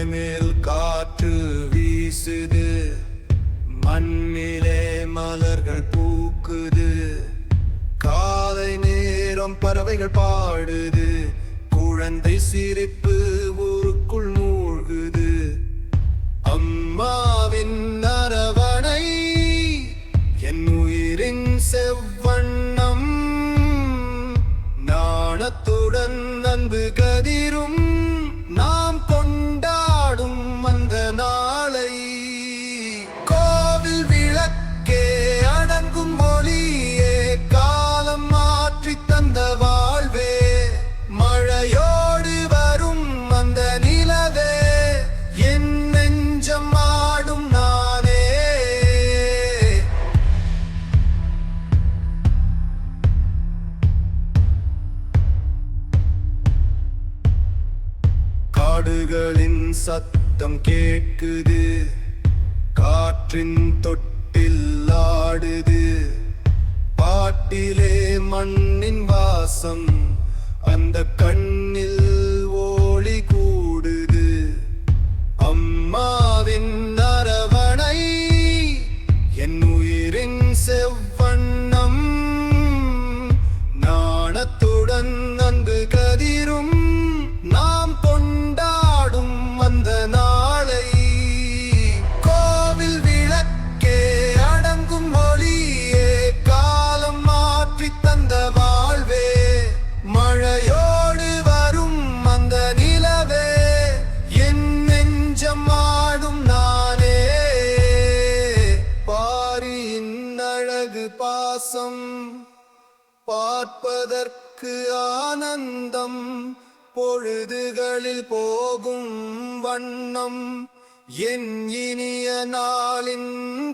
மேல் காற்று வீசுது, மண்ணிலே மலர்கள் பூக்குது, காலை நேரம் பறவைகள் பாடுது, குழந்தை சிரிப்பு ஊருக்குள் மூழ்குது. அம்மாவின் அரவணை என் உயிரின் செவ்வண்ணம், நாணத்துடன் அன்பு கதிரும் நாம் கொண்டாடும் அந்த நாளை. கோவில் விளக்கே அடங்கும் ஒளியே, காலம் மாற்றி தந்த வாழ்வே, மழையோடு வரும் அந்த நிலவே, என் நெஞ்சம் ஆடும் நானே. காடுகளின் சத்தம் கேட்குது, காற்றின் தொட்டில் ஆடுது, பாட்டிலே மண்ணின் வாசம், அந்த கண்ணில் ஒளி கூடுது. அம்மாவின் அரவணை என் உயிரின் செவ்வண்ணம், நாணத்துடன் அன்பு கதிரும் நாம் கொண்டாடும் அந்த நாளை. கோவில் விளக்கே அடங்கும் ஒளியே, காலம் மாற்றி தந்த வாழ்வே, மழையோடு வரும் அந்த நிலவே, என் நெஞ்சம் ஆடும் நானே. பாரியின் அழகு பாசம் பார்ப்பதற்கு ஆனந்தம், பொழுதுகளில் போகும் வண்ணம், என் இனிய நாளின்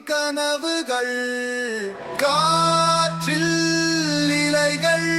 கனவுகள். காற்றில் இலைகள்